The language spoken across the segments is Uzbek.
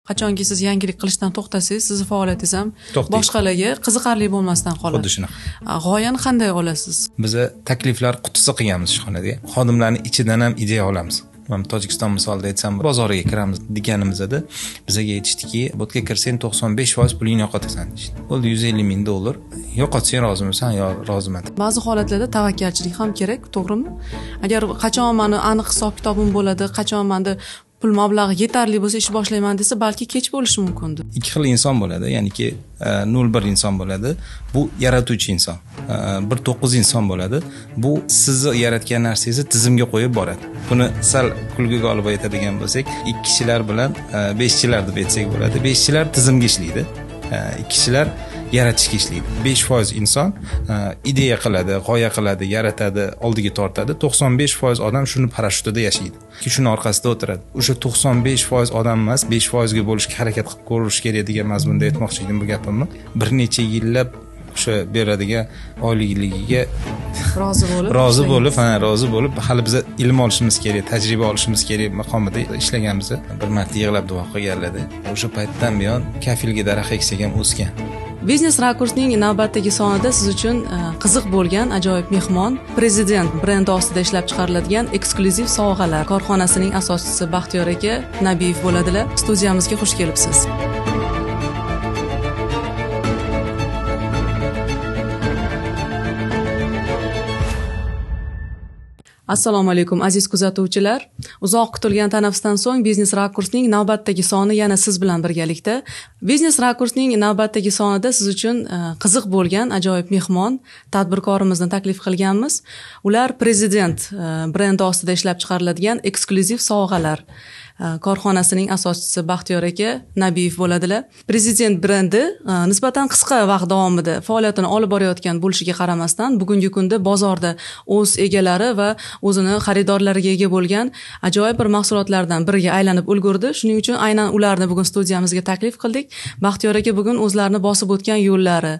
qachonki siz yangilik qilishdan to'xtasangiz, sizni faoliyatingiz ham boshqalarga qiziqarli bo'lmasdan qoladi. Xuddi shunaqa. G'oyani qanday olasiz? Biz takliflar qutisi qilganmiz ishxonaga. Xodimlarning ichidan ham ideya olamiz. Mana Tojikiston misolida aytsam, bozoriga kiramiz deganimizda bizga aytishdiki, bu yerga kirsang 95% pulingni yo'qotasan deydi. Bo'ldi, $150,000. Yo'qotsang rozimisan yo roziman. Ba'zi holatlarda tavakkalchilik ham kerak, to'g'rimi? Agar qachon meni aniq hisob-kitobim bo'ladi, qachon menda pul mablag'i yetarli bo'lsa ish boshlayman desa, balki kech bo'lishi mumkin-di. Ikki xil inson bo'ladi, ya'niki 01 inson bo'ladi. Bu yaratuvchi inson. 19 inson bo'ladi. Bu sizni yaratgan narsangizni tizimga qo'yib boradi. Buni sal kulgiga olib aytadigan bo'lsak, 2 kishilar bilan 5 kishilar deb aytsak bo'ladi. 5 kishilar tizimga ishlaydi. 2 kishilar yaratishga ishlaydi. 5% inson ideya qiladi, g'oya qiladi, yaratadi, oldiga tortadi. 95% odam shuni parashyutida yashaydi. Shuni orqasida o'tiradi. O'sha 95% odam emas, 5% ga bo'lishga harakat qilib ko'rish kerak degan mazmunda aytmoqchi edim bu gapimni. Bir necha yillab o'sha beradigan oyligiga rozi bo'lib, hali biz ilm olishimiz kerak, tajriba olishimiz kerak maqomida ishlaganmiz. Bir marta yig'lab duo qilganlarda, o'sha paytdan buyon kafilga daraxt eksak ham o'sgan. Biznes rakursning navbatdagi sonida siz uchun qiziq bo'lgan ajoyib mehmon, Prezident brendi ostida ishlab chiqariladigan eksklyuziv sovg'alar korxonasining asoschisi Baxtiyor aka Nabiyev bo'ladilar. Studiyamizga xush kelibsiz. Assalomu alaykum aziz kuzatuvchilar. Uzoq kutilgan tanaffusdan so'ng Biznes rakursning navbatdagi soni yana siz bilan birgalikda. Biznes rakursning navbatdagi sonida siz uchun qiziq bo'lgan ajoyib mehmon, tadbirkorimizni taklif qilganmiz. Ular Prezident brendi ostida ishlab chiqariladigan eksklyuziv sovg'alar korxonasining asoschisi Baxtiyor aka Nabiyev bo'ladilar. Prezident brendi nisbatan qisqa vaqt davomida faoliyatini olib borayotgan bo'lishiga qaramasdan, bugungi kunda bozorda o'z egalari va o'zini xaridorlariga ega bo'lgan ajoyib bir mahsulotlardan biriga aylanib ulgurdi. Shuning uchun aynan ularni bugun studiyamizga taklif qildik. Baxtiyor aka bugun o'zlarini bosib o'tgan yo'llari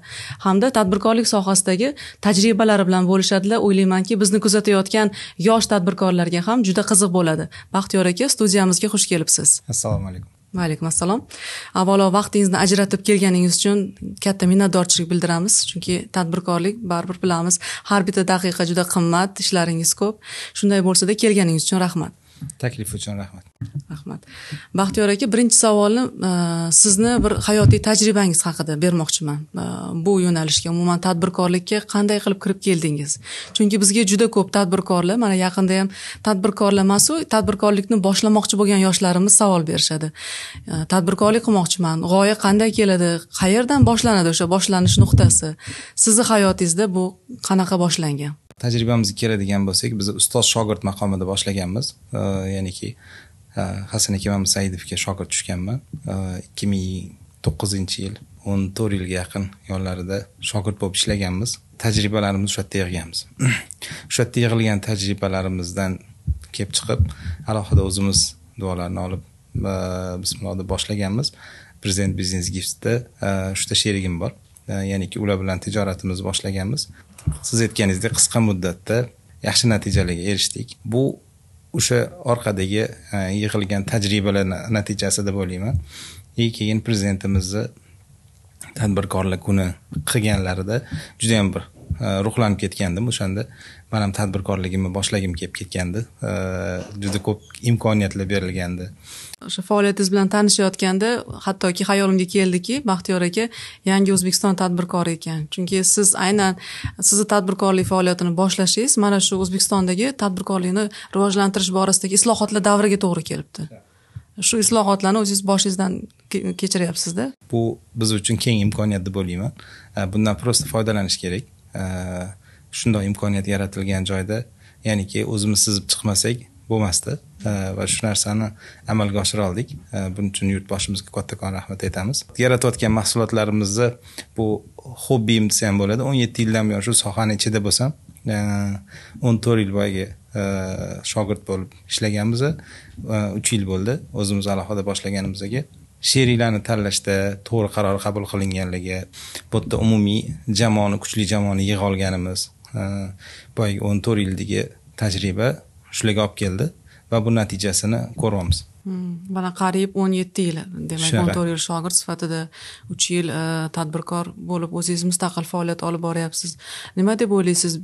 hamda tadbirkorlik sohasidagi tajribalari bilan bo'lishadilar. O'ylaymanki, bizni kuzatayotgan yosh tadbirkorlarga ham juda qiziq bo'ladi. Baxtiyor aka, studiyamizga xush kelibsiz. Assalomu alaykum. Va alaykum assalom. Avvalo vaqtingizni ajratib kelganingiz uchun katta minnatdorchilik bildiramiz. Chunki tadbirkorlik baribir bilamiz, har bitta daqiqa juda qimmat, ishlaringiz ko'p. Shunday bo'lsa-da kelganingiz uchun rahmat. Taklif uchun rahmat. Rahmat. Baxtiyor aka, birinchi savolni sizni bir hayotiy tajribangiz haqida bermoqchiman. Bu yo'nalishga, umuman tadbirkorlikka qanday qilib kirib keldingiz? Chunki bizga juda ko'p tadbirkorlar, mana yaqinda ham tadbirkorlar emas-u, tadbirkorlikni boshlamoqchi bo'lgan yoshlarimiz savol berishadi. Tadbirkorlik qilmoqchiman, g'oya qanday keladi, qayerdan boshlanadi o'sha boshlanish nuqtasi? Sizni hayotingizda bu qanaqa boshlangan? Tajribamizga keladigan bo'lsak, biz ustoz shogird maqomida boshlaganmiz. Ya'niki Hasan aka Saidovga shogird tushganman. 2009-yil, 14 yilga yaqin yonlarida shogird bo'lib ishlaganmiz. Tajribalarimizni shu yerda yig'ganmiz. Shu yerda yig'ilgan tajribalarimizdan kelib chiqib, alohida o'zimiz duolarni olib, bismillah deb boshlaganmiz. Prezident Business Gifts'da shunda sherigim bor. Ya'niki ular bilan tijoratimizni boshlaganmiz. Siz aytganingizdek qisqa muddatda yaxshi natijalarga erishdik. Bu o'sha orqadagi yig'ilgan tajribalar natijasi deb o'ylayman. Keyin prezidentimizni tadbirkorlik kuni qilganlarida juda ham bir ruhlanib ketgandim. O'shanda men ham tadbirkorligimni boshlagim kelib ketgandi. Juda ko'p imkoniyatlar berilgandi. O'sha faoliyatingiz bilan tanishayotganda hattoki xayolimga keldiki, Baxtiyor aka yangi O'zbekiston tadbirkori ekan. Chunki siz aynan sizni tadbirkorlik faoliyatini boshlashingiz mana shu O'zbekistondagi tadbirkorlikni rivojlantirish borasidagi islohotlar davriga to'g'ri kelibdi. Shu islohotlarni o'zingiz boshingizdan kechiryapsiz-da. Bu biz uchun keng imkoniyat deb o'ylayman. Bundan prosta foydalanish kerak. Shunday imkoniyat yaratilgan joyda, ya'niki o'zimiz sizib chiqmasak bo'lmasdi va shu narsani amalga oshira oldik. Buning uchun yurtboshimizga kattakon rahmat aytamiz. Yaratayotgan mahsulotlarimizni bu hobbim desam bo'ladi. 17 yildan buyon shu sohaning ichida bo'lsam, 14 yil bo'yiga shogird bo'lib ishlaganmiz. 3 yil bo'ldi o'zimiz alohida boshlaganimizga. Sheriklarni tanlashda to'g'ri qaror qabul qilinganligi, bu yerda umumiy jamoani, kuchli jamoani yig'a olganimiz, boyagi 14 yildagi tajriba shularga olib keldi va bu natijasini ko'ryapmiz. Mana qariyb 17 yil, demak Shunaqa. 14 yil shogird sifatida 3 yil tadbirkor bo'lib o'zingiz mustaqil faoliyat olib boryapsiz. Nima deb o'ylaysiz?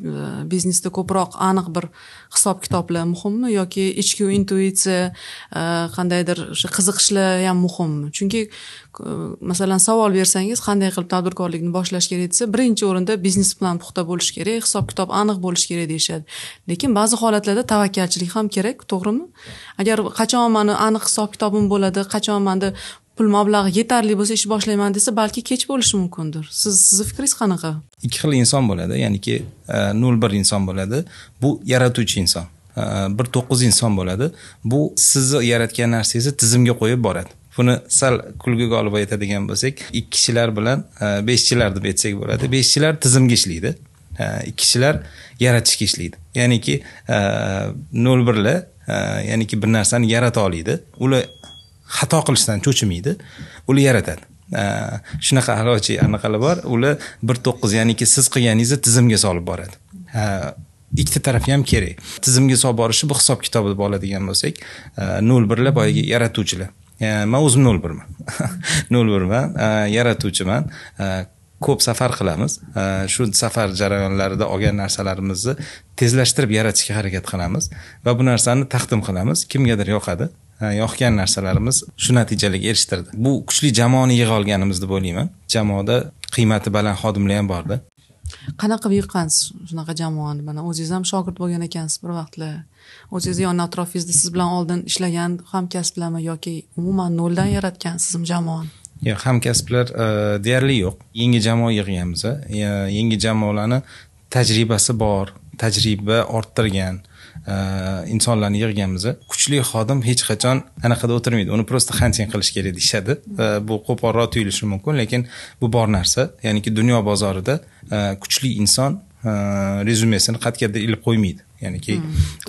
Biznesda ko'proq aniq bir hisob-kitoblar muhimmi yoki ichki intuitsiya, qandaydir o'sha qiziqishlar ham muhimmi? Chunki masalan savol bersangiz, qanday qilib tadbirkorlikni boshlash kerak desa, birinchi o'rinda biznes plan puxta bo'lishi kerak, hisob-kitob aniq bo'lishi kerak deyishadi. Lekin ba'zi holatlarda tavakkalchilik ham kerak, to'g'rimi? Agar qachon meni aniq hisob-kitobim bo'ladi, qachon menda pul mablag'i yetarli bo'lsa ish boshlayman desa, balki kech bo'lishi mumkindir. Sizni fikringiz qanaqa? Ikki xil inson bo'ladi, ya'niki 01 inson bo'ladi. Bu yaratuvchi inson. 19 inson bo'ladi. Bu sizni yaratgan narsangizni tizimga qo'yib boradi. Buni sal kulguga olib aytadigan bo'lsak, ikkichilar bilan beshchilar deb aytsak bo'ladi. Beshchilar tizimga ishlaydi. Ikkichilar yaratishga ishlaydi. Ya'niki 01lar ya'niki bir narsani yarata oladi. Ular xato qilishdan cho'chimaydi, ular yaratadi. Shunaqa alochi anaqalar bor. Ular 19 ya'niki siz qilganingizni tizimga solib boradi. Ikkita taraf ham kerak. Tizimga solib borishi bu hisob-kitob deb oladigan bo'lsak, 01lar boyagi yaratuvchilar. Men o'zim 01man. 01man, yaratuvchiman. Ko'p safar qilamiz. Shu safar jarayonlarida olgan narsalarimizni tezlashtirib yaratishga harakat qilamiz va bu narsani taqdim qilamiz. Kimgadir yoqadi. Yoqgan narsalarimiz shu natijalarga erishtirdi. Bu kuchli jamoani yig'a olganimiz deb o'ylayman. Jamoada qiymati baland xodimlar ham bordi. Qanaqa yiqqansiz shunaqa jamoani? Mana o'zingiz ham shogird bo'lgan ekansiz bir vaqtlar. O'zingiz yon atrofingizda siz bilan oldin ishlagan hamkasblarmi yoki umuman noldan yaratgansizmi jamoani? Yo'q, hamkasblar deyarli yo'q. Yangi jamoa yig'ganmiz. Yangi jamoalarni tajribasi bor, tajriba orttirgan insonlarni yig'ganmiz. Kuchli xodim hech qachon anaqada o'tirmaydi. Uni prosta hunting qilish kerak deyshadi. Bu qo'polroq tuyulishi mumkin, lekin bu bor narsa. Ya'niki dunyo bozorida kuchli inson rezumesini qat'iyatda ilib qo'ymaydi. Ya'niki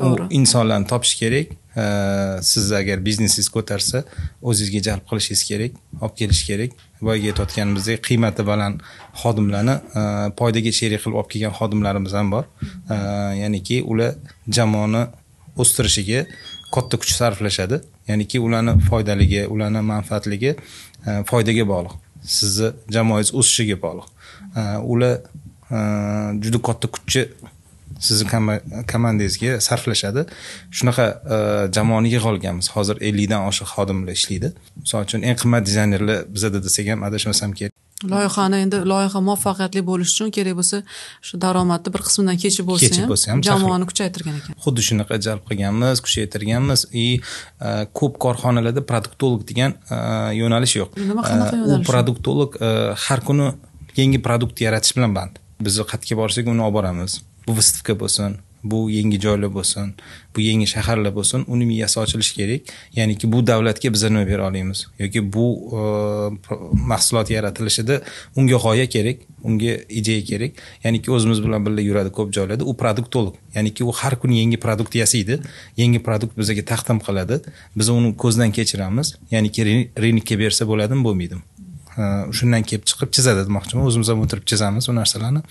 u insonlarni topish kerak. Siz agar biznesingiz ko'tarsa, o'zingizga jalb qilishingiz kerak, olib kelish kerak. Boyaga aytayotganimizdek qiymati baland xodimlarni foydaga sherik qilib olib kelgan xodimlarimiz ham bor. Ya'niki ular jamoani o'stirishiga katta kuch sarflashadi. Ya'niki ularni foydaligi, ularni manfaatligi foydaga bog'liq. Sizni jamoangiz o'sishiga bog'liq. Ular juda katta kuchni sizni komandangizga sarflashadi. Shunaqa jamoani yig'a olganmiz. Hozir 50 dan oshiq xodimlar ishlaydi. Misol uchun eng qimmat dizaynerlar bizda desak ham adashmasam kerak. Loyiha muvaffaqiyatli bo'lishi uchun kerak bo'lsa, shu daromadni bir qismidan kechib bo'lsa ham jamoani kuchaytirgan ekan. Xuddi shunaqa jalb qilganmiz, kuchaytirganmiz. Ko'p korxonalarda produktolog degan yo'nalish yo'q. Nima qanaqa yo'nalish? U produktolog har kuni yangi produkt yaratish bilan band. Biz qayerga borsak uni olib boramiz. Bu выставка bo'lsin, bu yangi joylar bo'lsin, bu yangi shaharlar bo'lsin, uni miyasi ochilishi kerak. Ya'niki bu davlatga biz nima bera olamiz yoki bu mahsulot yaratilishida unga g'oya kerak, unga ideya kerak. Ya'niki o'zimiz bilan birga yuradi ko'p joylarda. U produktolog. Ya'niki u har kuni yangi produkt yasaydi, yangi produkt bizga taqdim qiladi. Biz uni ko'zdan kechiramiz. Ya'niki rinokka bersa bo'ladimi, bo'lmaydimi? Shundan kelib chiqib chizadi demoqchiman. O'zimiz ham o'tirib chizamiz u narsalarni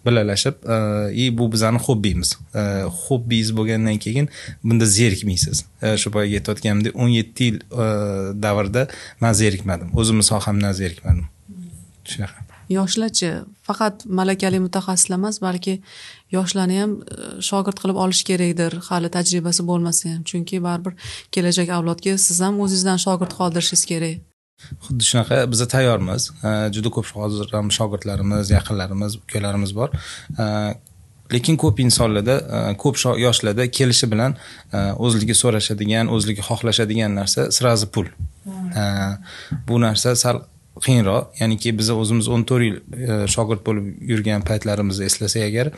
birlashib. Bu bizning hobbimiz. Hobbingiz bo'lgandan keyin bunda zerikmaysiz. Shu boyga aytayotganimdek 17 yil davrda men zerikmadim. O'zimning sohamdan zerikmadim. Shunaqa. Yoshlarchi faqat malakali mutaxassislar emas, balki yoshlarni ham shogird qilib olish kerakdir, hali tajribasi bo'lmasa ham. Chunki baribir kelajak avlodga siz ham o'zingizdan shogird qoldirishingiz kerak. Xuddi shunaqa biz tayyormiz. Juda ko'p hozir ham shogirdlarimiz, yaqinlarimiz, ukalarimiz bor. Lekin ko'p insonlarda, ko'p yoshlarda kelishi bilan o'zligi so'rashadigan, o'zligi xohlashadigan narsa sirazi pul. Bu narsa sal qiyinroq. Ya'niki biz o'zimiz 14 yil shogird bo'lib yurgan paytlarimizni eslasak agar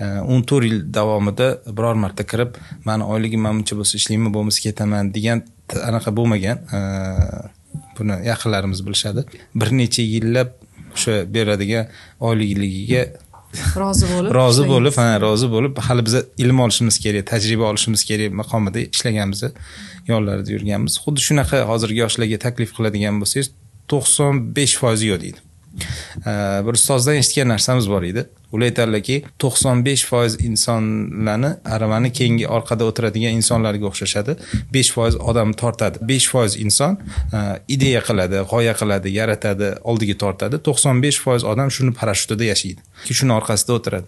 14 yil davomida biror marta kirib, meni oyligim menimcha bo'lsa ishlayman, bo'lmasa ketaman degan anaqa bo'lmagan. Buni yaqinlarimiz bilishadi. Bir necha yillab o'sha beradigan oyligiga rozi bo'lib, hali biz ilm olishimiz kerak, tajriba olishimiz kerak maqomida ishlaganmiz, yonlarida yurganmiz. Xuddi shunaqa hozirgi yoshlarga taklif qiladigan bo'lsangiz 95% yo'q deydi. Bir ustozdan eshitgan narsamiz bor edi. Ular aytadilarki, 95% insonlarni aravani keyingi orqada o'tiradigan insonlarga o'xshashadi. 5% odam tortadi. 5% inson ideya qiladi, g'oya qiladi, yaratadi, oldiga tortadi. 95% odam shuni parashyutida yashaydi. Shuni orqasida o'tiradi.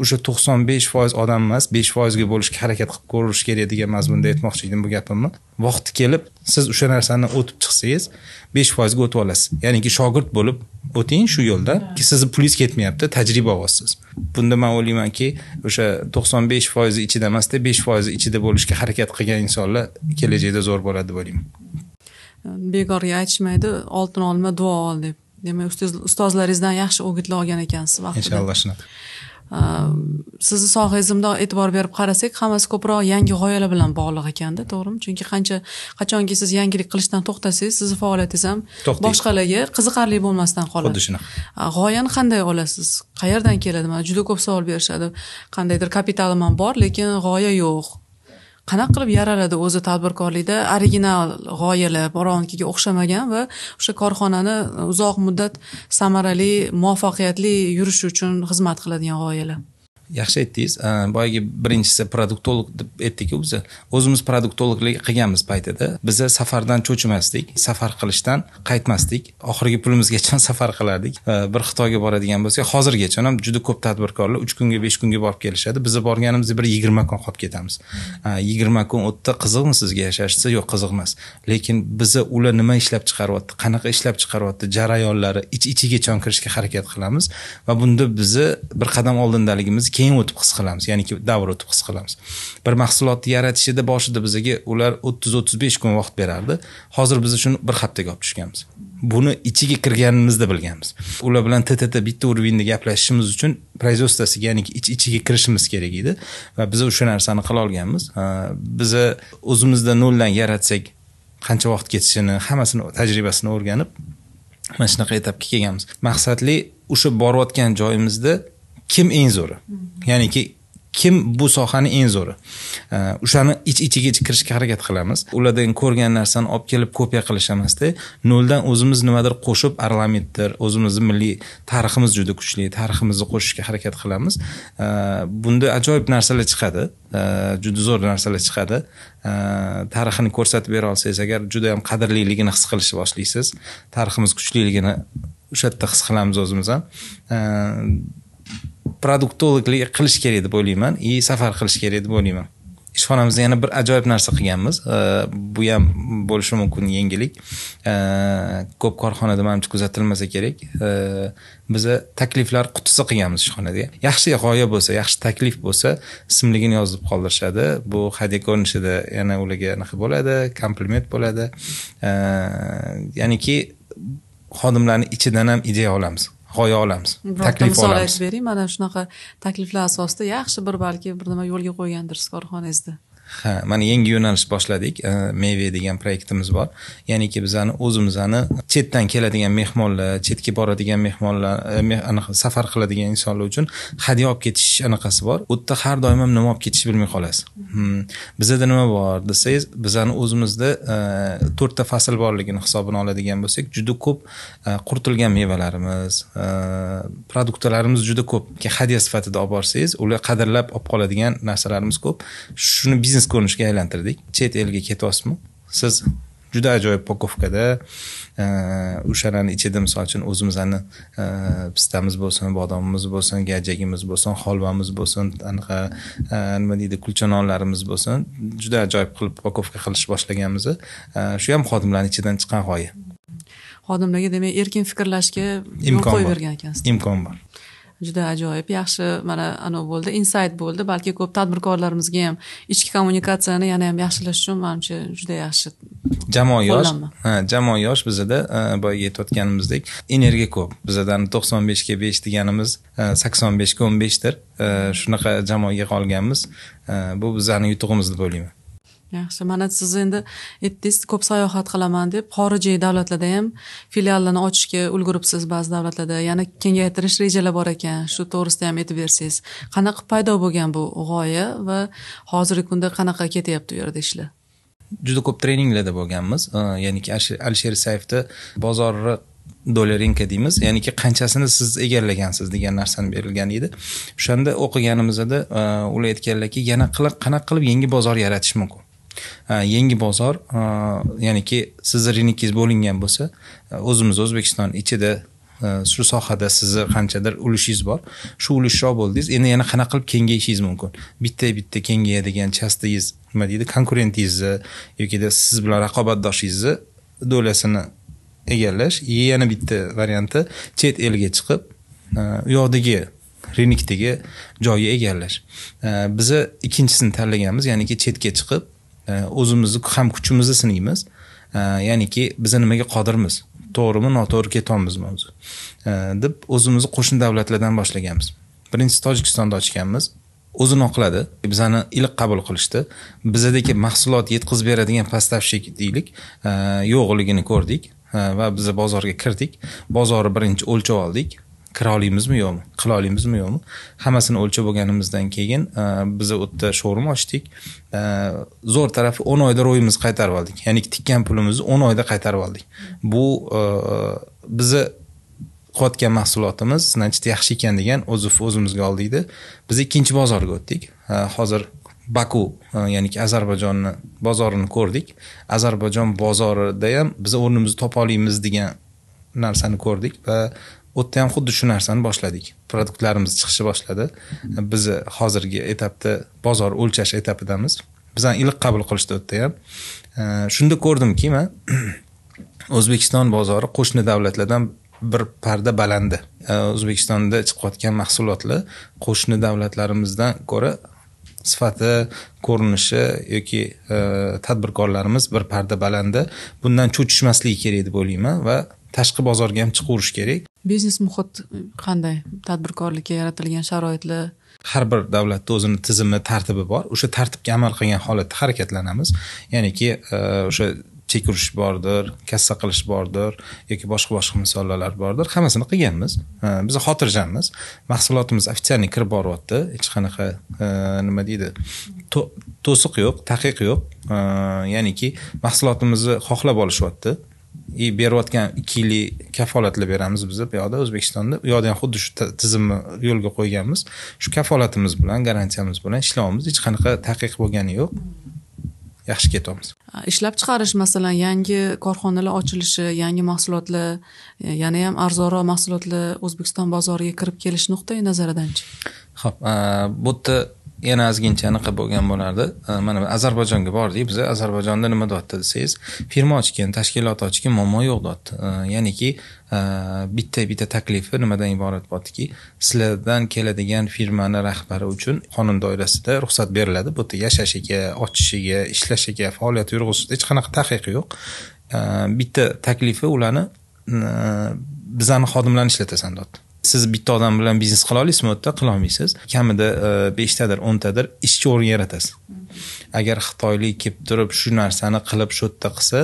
O'sha 95% odam emas, 5% ga bo'lishga harakat qilib ko'rish kerak degan mazmunda aytmoqchi edim bu gapimni. Vaqti kelib, siz o'sha narsani o'tib chiqsangiz, 5% ga o'tib olasiz. Ya'niki shogird bo'lib o'ting shu yo'lda, ki sizni pulingiz ketmayapti, tajriba olyapsiz. Bunda men o'ylaymanki, o'sha 95% ichida emasda 5% ichida bo'lishga harakat qilgan insonlar kelajakda zo'r bo'ladi deb o'ylayman. Bekorga aytishmaydi, oltin olma, duo ol deb. Demak, ustozlaringizdan yaxshi o'gitlar olgan ekansiz vaqtida. Inshaalloh shunaqa. Sizni sohangizga e'tibor berib qarasak, hammasi ko'proq yangi g'oyalar bilan bog'liq ekanda, to'g'rimi? Chunki qachonki siz yangilik qilishdan to'xtasangiz, sizning faoliyatingiz ham boshqalarga qiziqarli bo'lmasdan qoladi. Xuddi shunaqa. G'oyani qanday olasiz? Qayerdan keladi? Mana juda ko'p savol berishadi. Qandaydir kapitalim ham bor, lekin g'oya yo'q. Qanaqa qilib yaraladi o'zi tadbirkorlikda original g'oyalar, birovnikiga o'xshamagan va o'sha korxonani uzoq muddat samarali, muvaffaqiyatli yurishi uchun xizmat qiladigan g'oyalar? Yaxshi aytdingiz. Boyagi birinchisi produktolog deb aytdik-ku biz. O'zimiz produktologlik qilganmiz paytida biz safardan cho'chimasdik, safar qilishdan qaytmasdik. Oxirgi pulimizgacha safar qilardik. Bir Xitoyga boradigan bo'lsak, hozirgacha ham juda ko'p tadbirkorlar 3 kunga, 5 kunga borib kelishadi. Biz borganimizda bir 20 kun qolib ketamiz. 20 kun o'tdi, qiziqmi sizga yashashsa? Yo'q, qiziq emas. Lekin biz ular nima ishlab chiqaryapti, qanaqa ishlab chiqaryapti, jarayonlari ichiga kirishga harakat qilamiz va bunda biz bir qadam oldindaligimiz keyin o'tib his qilamiz, ya'niki davr o'tib his qilamiz. Bir mahsulotni yaratishida boshida bizga ular 30-35 kun vaqt berardi. Hozir biz shuni bir haftaga olib tushganmiz. Buni ichiga kirganimizda bilganmiz. Ular bilan TTT bitta urovenda gaplashishimiz uchun производствosiga, ya'niki ichiga kirishimiz kerak edi va biz o'sha narsani qila olganmiz. Biz o'zimizda noldan yaratsak qancha vaqt ketishini, hammasini tajribasini o'rganib mana shunaqa etapga kelganmiz. Maqsadli o'sha borayotgan joyimizda kim eng zo'ri? Ya'niki kim bu sohani eng zo'ri? O'shani ichiga kirishga harakat qilamiz. Ulardan ko'rgan narsani olib kelib kopiya qilish emasda, noldan o'zimiz nimadir qo'shib, parlamentdir, o'zimizning milliy tariximiz juda kuchli, tariximizni qo'shishga harakat qilamiz. Bunda ajoyib narsalar chiqadi. Juda zo'r narsalar chiqadi. Tarixini ko'rsatib bera olsangiz agar juda ham qadrliligini his qilishni boshlaysiz. Tariximiz kuchliligini o'sha yerda his qilamiz o'zimiz ham. Produktologlik qilish kerak deb o'ylayman, safar qilish kerak deb o'ylayman. Ishxonamizda yana bir ajoyib narsa qilganmiz. Bu ham bo'lishi mumkin yangilik. Ko'p korxonada menimcha kuzatilmasa kerak. Biz takliflar qutisi qilganmiz ishxonada. Yaxshi g'oya bo'lsa, yaxshi taklif bo'lsa, ismligini yozib qoldirishadi. Bu hadya ko'rinishida yana ularga nima bo'ladi, kompliment bo'ladi. Ya'niki xodimlarning ichidan ham ideya olamiz. G'oya olamiz, taklif olamiz. Misol aytib bering, mana shunaqa takliflar asosida yaxshi balki bir nima yo'lga qo'ygandirsiz korxonangizda. Mana yangi yo'nalish boshladik. Meva degan proyektimiz bor. Ya'niki bizani o'zimizni chetdan keladigan mehmonlar, chetga boradigan mehmonlar, safar qiladigan insonlar uchun hadya olib ketish anaqasi bor. U yerda har doim ham nima olib ketishni bilmay qolasiz. Bizda nima bor desangiz, bizani o'zimizda 4 ta fasl borligini hisobini oladigan bo'lsak, juda ko'p quritilgan mevalarimiz, produktlarimiz juda ko'p. Hadya sifatida olib borsangiz, ular qadrlab olib qoladigan narsalarimiz ko'p. Shuni biznes ko'rinishga aylantirdik. Chet elga ketyapsizmi? Siz juda ajoyib pakovkada o'shalarning ichida misol uchun o'zimizning pistamiz bo'lsin, bodomimiz bo'lsin, gajagimiz bo'lsin, holvamiz bo'lsin, anaqa nima deydi, kulchanonlarimiz bo'lsin, juda ajoyib qilib pakovka qilish boshlaganmiz. Shu ham xodimlarning ichidan chiqqan g'oya. Xodimlarga demak erkin fikrlashga yo'l qo'yib bergan ekansiz. Imkon bor. Juda ajoyib, yaxshi, mana bo'ldi, insight bo'ldi. Balki ko'p tadbirkorlarimizga ham ichki kommunikatsiyani yana ham yaxshilash uchun menimcha juda yaxshi. Jamoa yosh bizda boyagi aytayotganimizdek energiya ko'p. Bizdan 95 ga 5 deganimiz 85 ga 15 dir. Shunaqa jamoaga qolganmiz. Bu bizning yutug'imiz deb o'ylayman. Yaxshi, mana siz endi aytdingiz, ko'p sayohat qilaman deb, xorijiy davlatlarda ham filiallarni ochishga ulguribsiz ba'zi davlatlarda. Yana kengaytirish rejalar bor ekan. Shu to'g'risida ham aytib bersangiz. Qanaqa paydo bo'lgan bu g'oya va hozirgi kunda qanaqa ketyapti u yerda ishlar? Juda ko'p treninglarda bo'lganmiz. Ya'ni Alisher Isayevni bozorni dollarinka deymiz, ya'niki qanchasini siz egallagansiz degan narsani berilgan edi. O'shanda o'qiganimizda ular aytganlarki, yana qanaqa qilib yangi bozor yaratish mumkin. Yangi bozor, ya'niki sizni ringiz bo'lingan bo'lsa, o'zimiz O'zbekiston ichida shu sohada sizni qanchadir ulushingiz bor. Shu ulushroq bo'ldingiz, endi yana qanaqa qilib kengayishingiz mumkin. Bitta kengayadigan chastingiz, nima deydi, konkurentingizni yoki siz bilan raqobatdoshingizni dolasini egallash. Yana bitta varianti chet elga chiqib, u yoqdagi ringdagi joyni egallash. Biz ikkinchisini tanlaganmiz, ya'niki chetga chiqib o'zimizni ham kuchimizni sinaymiz. Ya'niki biz nimaga qodirmiz? To'g'rimi, noto'g'ri ketamizmi o'zi? Deb o'zimizni qo'shni davlatlardan boshlaganmiz. Birinchisi Tojikistonda ochganmiz. O'zini oqladi. Bizani iliq qabul qilishdi. Bizdagi mahsulot yetkazib beradigan поставщик deylik, yo'qligini ko'rdik va biz bozorga kirdik. Bozorni birinchi o'lchab oldik. Kira olamizmi yo'qmi? Qila olamizmi yo'qmi? Hammasini o'lchab bo'lganimizdan keyin biz o'tda showroom ochdik. Zo'r tarafi 10 oyda ro'yimizni qaytarib oldik. Ya'ni tikkan pulimizni 10 oyda qaytarib oldik. Bu bizni qotgan mahsulotimiz nachit yaxshi ekan degan o'zimizga oldikda. Biz ikkinchi bozorga o'tdik. Hozir Baku, ya'ni Ozarbayjonni bozorini ko'rdik. Ozarbayjon bozorida ham biz o'rnimizni topa olamiz degan narsani ko'rdik va o'tda ham xuddi shu narsani boshladik. Produktlarimiz chiqishni boshladi. Biz hozirgi etapda bozor o'lchash etapidamiz. Bizani iliq qabul qilishdi o'tda ham. Shunda ko'rdimki, men O'zbekiston bozori qo'shni davlatlardan bir parda balandi. O'zbekistonda chiqayotgan mahsulotlar qo'shni davlatlarimizdan ko'ra sifati, ko'rinishi yoki tadbirkorlarimiz bir parda balandi. Bundan cho'chishmasligi kerak deb o'ylayman va tashqi bozorga ham chiqaverish kerak. Biznes muhit qanday? Tadbirkorlikka yaratilgan sharoitlar? Har bir davlatda o'zini tizimi, tartibi bor. O'sha tartibga amal qilgan holatda harakatlanamiz. Ya'niki o'sha chek urish bordir, kassa qilish bordir yoki boshqa misollar bordir. Hammasini qilganmiz. Biz xotirjammiz. Mahsulotimiz ofitsialniy kirib boryapti. Hech qanaqa nima deydi? To'siq yo'q, taqiq yo'q. Ya'niki mahsulotimizni xohlab olishyapti. Berayotgan 2 yillik kafolatlar beramiz biz bu yoqda O'zbekistonda. U yoqda ham xuddi shu tizimni yo'lga qo'yganmiz. Shu kafolatimiz bilan, garantiyamiz bilan ishlayapmiz. Hech qanaqa taqiq bo'lgani yo'q. Yaxshi ketyapmiz. Ishlab chiqarish, masalan, yangi korxonalar ochilishi, yangi mahsulotlar, yana ham arzonroq mahsulotlar O'zbekiston bozoriga kirib kelish nuqtai nazaridan-chi? Xo'p, bu yerda yana ozgincha aniq bo'lgan bo'lardi. Mana Ozarbayjonga bordik. Biz Ozarbayjonda nima deyapti desangiz, firma ochgan, tashkilot ochgan, muammo yo'q deyapti. Ya'niki bitta taklifi nimadan iborat bo'ldiki, sizlardan keladigan firmani rahbari uchun qonun doirasida ruxsat beriladi. Bu yerda yashashiga, ochishiga, ishlashiga, faoliyat yurg'izishga hech qanaqa taqiq yo'q. Bitta taklifi ularni bizani xodimlarni ishlatasan deyapti. Siz bitta odam bilan biznes qila olasizmi? O'tda qila olmaysiz. Kamida 5 tadir, 10 tadir ishchi o'rin yaratasiz. Agar xitoylik kelib turib shu narsani qilib shu yerda qilsa,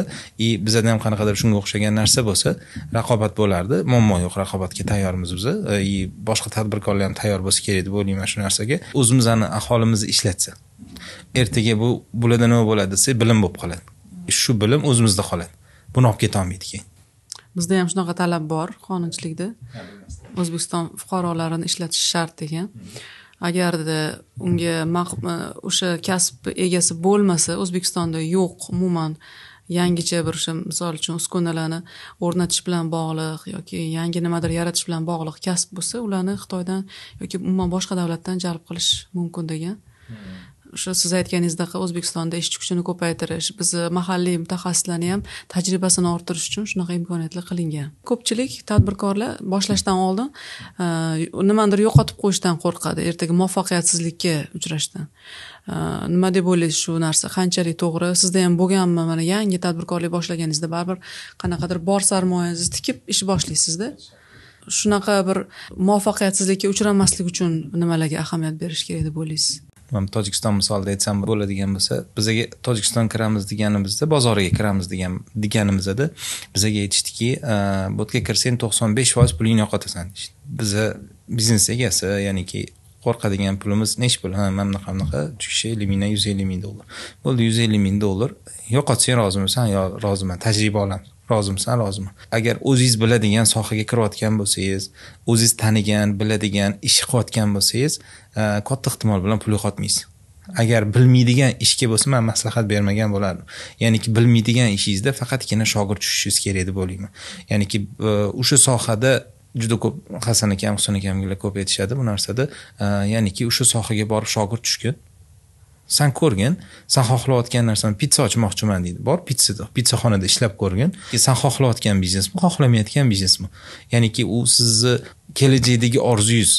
bizda ham qanaqadir shunga o'xshagan narsa bo'lsa, raqobat bo'lardi. Muammo yo'q, raqobatga tayyormiz biz. Boshqa tadbirkorlar ham tayyor bo'lsa kerak deb o'ylayman shu narsaga. O'zimizni aholimizni ishlatsa, ertaga bularda nima bo'ladi desa, bilim bo'lib qoladi. Shu bilim o'zimizda qoladi. Buni olib keta olmaydi keyin. Bizda ham shunaqa talab bor qonunchilikda. O'zbekiston fuqarolarini ishlatish shart degan. Agarda unga o'sha kasb egasi bo'lmasa, O'zbekistonda yo'q, umuman yangicha bir misol uchun uskunalarni o'rnatish bilan bog'liq yoki yangi nimadir yaratish bilan bog'liq kasb bo'lsa, ularni Xitoydan yoki umuman boshqa davlatdan jalb qilish mumkin degan. O'sha siz aytganingizdek O'zbekistonda ishchi kuchini ko'paytirish, biz mahalliy mutaxassislarni ham tajribasini orttirish uchun shunaqa imkoniyatlar qilingan. Ko'pchilik tadbirkorlar boshlashdan oldin nimadir yo'qotib qo'yishdan qo'rqadi, ertaga muvaffaqiyatsizlikka uchrashdan. Nima deb o'ylaysiz shu narsa? Qanchalik to'g'ri? Sizda ham bo'lganmi? Mana yangi tadbirkorlik boshlaganingizda baribir qanaqadir bor sarmoyangizni tikib ish boshlaysizda. Shunaqa bir muvaffaqiyatsizlikka uchramaslik uchun nimalarga ahamiyat berish kerak deb o'ylaysiz? Tojikiston misolida aytsam bo'ladigan bo'lsa, bizga Tojikiston kiramiz deganimizda, bozoriga kiramiz deganimizda bizga aytishdiki, bu yerga kirsang 95% pulingni yo'qotasan deydi. Biz biznes egasi, ya'niki qo'rqadigan pulimiz nechi pul? Ha, mana bunaqa 350 mingdan 150 ming dollar. Bo'ldi, 150 ming dollar. Yo'qotsan rozimisan? Yo, roziman. Tajriba olamiz. Rozimisan? Roziman. Agar o'zingiz biladigan sohaga kirayotgan bo'lsangiz, o'zingiz tanigan, biladigan ish qilayotgan bo'lsangiz, katta ehtimol bilan pul yo'qotmaysiz. Agar bilmaydigan ishga bo'lsa, men maslahat bermagan bo'lardim. Ya'niki bilmaydigan ishingizda faqatgina shogird tushishingiz kerak deb o'ylayman. Ya'niki o'sha sohada juda ko'p Hasan akam, Husan akamlar ko'p aytishadi bu narsada. Ya'niki o'sha sohaga borib shogird tushgin. Sen ko'rgin, sen xohlayotgan narsani pitsa ochmoqchiman deydi. Bor pitsaxonada ishlab ko'rgin. Sen xohlayotgan biznesmi, xohlamayotgan biznesmi? Ya'niki u sizni kelajakdagi orzungiz.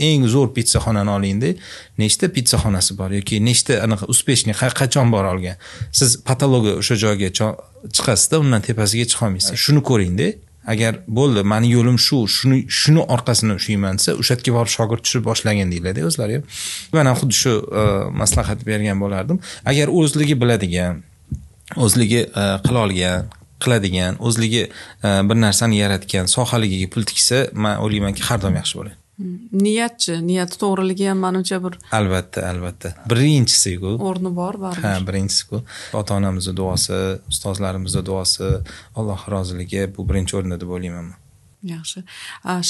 Eng zo'r pitsaxonani olingda, nechta pitsaxonasi bor yoki nechta aniq uspeshniy qachon bora olgan. Siz patologiya o'sha joyga chiqasizda, undan tepasiga chiqa olmaysiz. Shuni ko'ringda. Agar bo'ldi, meni yo'lim shuni orqasini ushlayman desa, o'sha yerga borib shogird tushib boshlagan deyiladi o'zlari ham. Men ham xuddi shu maslahat bergan bo'lardim. Agar o'zligi biladigan, o'zligi qila olgan, qiladigan, o'zligi bir narsani yaratgan, sohaligiga pul tiksa, men o'ylaymanki, har doim yaxshi bo'ladi. Niyati to'g'riligi ham menimcha bir albatta. Birinchisi-ku. O'rni bor baribir. Ha, birinchisi-ku. Ota-onamizning duosi, ustozlarimizning duosi, Alloh roziligi bu birinchi o'rinda deb o'ylayman. Yaxshi.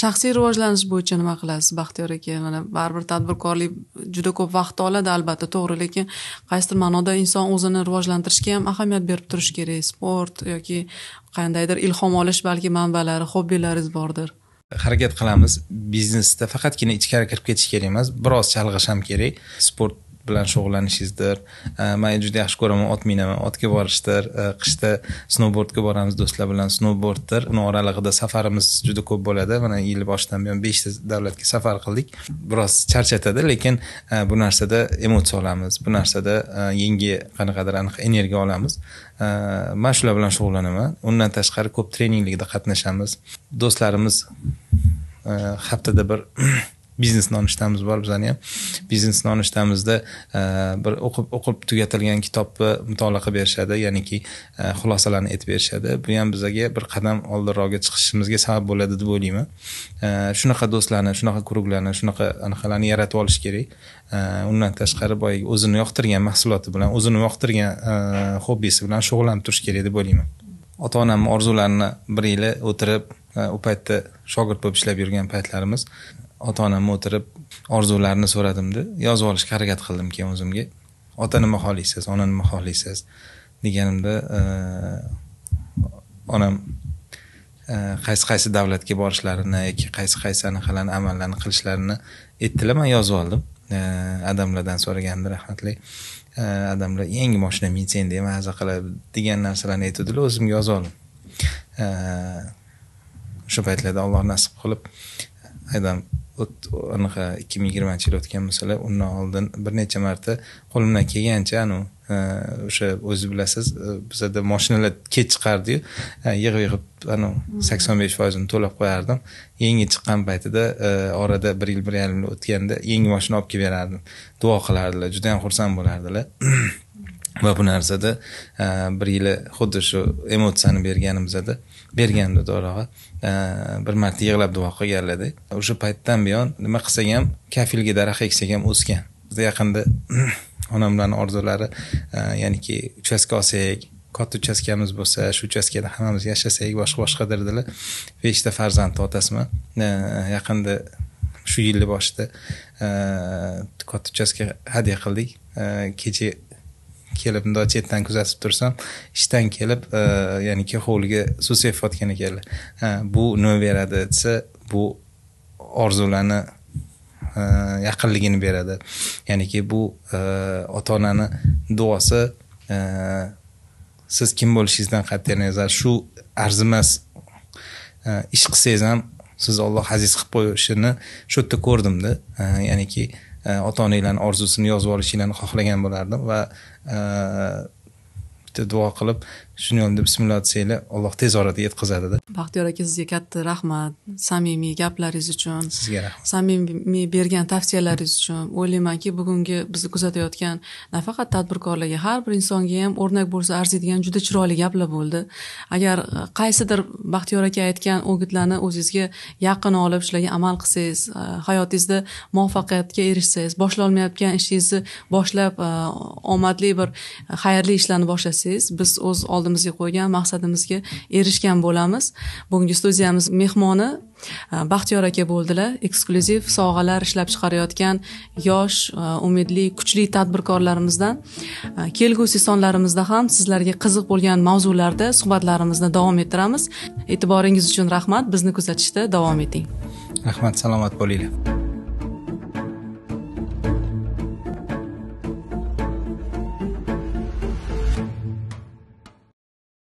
Shaxsiy rivojlanish bo'yicha nima qilasiz, Baxtiyor aka? Mana baribir tadbirkorlik juda ko'p vaqt oladi, albatta, to'g'ri, lekin qaysidir ma'noda inson o'zini rivojlantirishga ham ahamiyat berib turish kerak. Sport yoki qandaydir ilhom olish balki manbalari, hobbilaringiz bordir. Harakat qilamiz. Biznesda faqatgina ichkari kirib ketish kerak emas, biroz chalg'ish ham kerak. Sport bilan shug'ullanishingizdir. Men juda yaxshi ko'raman, ot minaman, otga borishdir. Qishda snowboardga boramiz do'stlar bilan, snowboarddir. Uni oralig'ida safarimiz juda ko'p bo'ladi. Mana yil boshidan buyon 5 ta davlatga safar qildik. Biroz charchatadi, lekin bu narsada emotsiya olamiz. Bu narsada yangi qanaqadir aniq energiya olamiz. Men shular bilan shug'ullanaman. Undan tashqari ko'p treninglarda qatnashamiz. Do'stlarimiz haftada bir biznes nonushtamiz bor bizning ham. Biznes nonushtamizda bir o'qib tugatilgan kitobni mutolaa qilib berishadi, ya'niki xulosalarni aytib berishadi. Bu ham bizga bir qadam oldinroqqa chiqishimizga sabab bo'ladi deb o'ylayman. Shunaqa do'stlarni, shunaqa guruhlarni, shunaqa anaqalarni yaratib olish kerak. Undan tashqari boyagi o'zini yoqtirgan mahsuloti bilan, o'zini yoqtirgan hobbisi bilan shug'ullanib turish kerak deb o'ylayman. Ota-onamning orzularini bir yil o'tirib, u paytda shogird bo'lib ishlab yurgan paytlarimiz, ota-onam o'tirib orzularini so'radimda, yozib olishga harakat qildim keyin o'zimga. Ota nima xohlaysiz, ona nima xohlaysiz deganimda, onam qaysi davlatga borishlarini yoki qaysi anaqalarni amallarni qilishlarini aytdilar, men yozib oldim. Adamlardan so'ragandim, rahmatli. Adamlar yangi mashina minsen deb maza qilib degan narsalarni aytdilar, o'zimga yozib oldim. O'sha paytlarda Alloh nasib qilib aydan 2020 yil o'tgan masalan, undan oldin bir necha marta qo'limdan kelgancha o'sha o'zi bilasiz, bizda mashinalar kech chiqardi-yu, yig'ib 85% ni to'lab qo'yardim. Yangi chiqqan paytida orada 1 yil 1,5 yil o'tganda yangi mashina olib kelib berardim. Duo qilardilar, juda ham xursand bo'lardilar. Va bu narsada bir yil xuddi shu emotsiyani bergandi to'g'ri. Bir marta yig'lab duo qilganlar-da. O'sha paytdan buyon nima qilsak ham, kafilga daraxt eksak ham o'sgan. Bizda yaqinda onam bilan orzulari, ya'niki uchastka olsak, katta uchastkamiz bo'lsa, shu uchastkada hammamiz yashasak, boshqa dedilar. 5 ta farzandni otasman. Yaqinda shu yil boshida katta uchastka hadya qildik. Kecha kelib bunday chetdan kuzatib tursam, ishdan kelib, ya'niki hovliga suv sepayotgan ekanlar. Bu nima beradi desa, bu orzularni yaqinligini beradi. Ya'niki bu ota-onani duosi, siz kim bo'lishingizdan qat'iy nazar shu arzimas ish qilsangiz ham siz Alloh aziz qilib qo'yishini shu yerda ko'rdimda. Ya'niki ota-onalarning orzusini yozib olishinglarni xohlagan bo'lardim va bitta duo qilib shuni yo'lda bismillah desanglar Alloh tez orada yetkazadi-da. Baxtiyor aka, sizga katta rahmat samimiy gaplaringiz uchun, Sizga rahmat. samimiy bergan tavsiyalaringiz uchun. O'ylaymanki, bugungi bizni kuzatayotgan nafaqat tadbirkorlarga, har bir insonga ham o'rnak bo'lsa arziydigan juda chiroyli gaplar bo'ldi. Agar qaysidir Baxtiyor aka aytgan o'gitlarni o'zingizga yaqin olib shularga amal qilsangiz, hayotingizda muvaffaqiyatga erishsangiz, boshlolmayotgan ishingizni boshlab omadli bir xayrli ishlarni boshlasangiz, biz o'z oldimizga qo'ygan maqsadimizga erishgan bo'lamiz. Bugungi studiyamiz mehmoni Baxtiyor aka bo'ldilar. Eksklyuziv sovg'alar ishlab chiqarayotgan yosh, umidli, kuchli tadbirkorlarimizdan. Kelgusi sonlarimizda ham sizlarga qiziq bo'lgan mavzularda suhbatlarimizni davom ettiramiz. E'tiboringiz uchun rahmat. Bizni kuzatishda davom eting. Rahmat, salomat bo'linglar.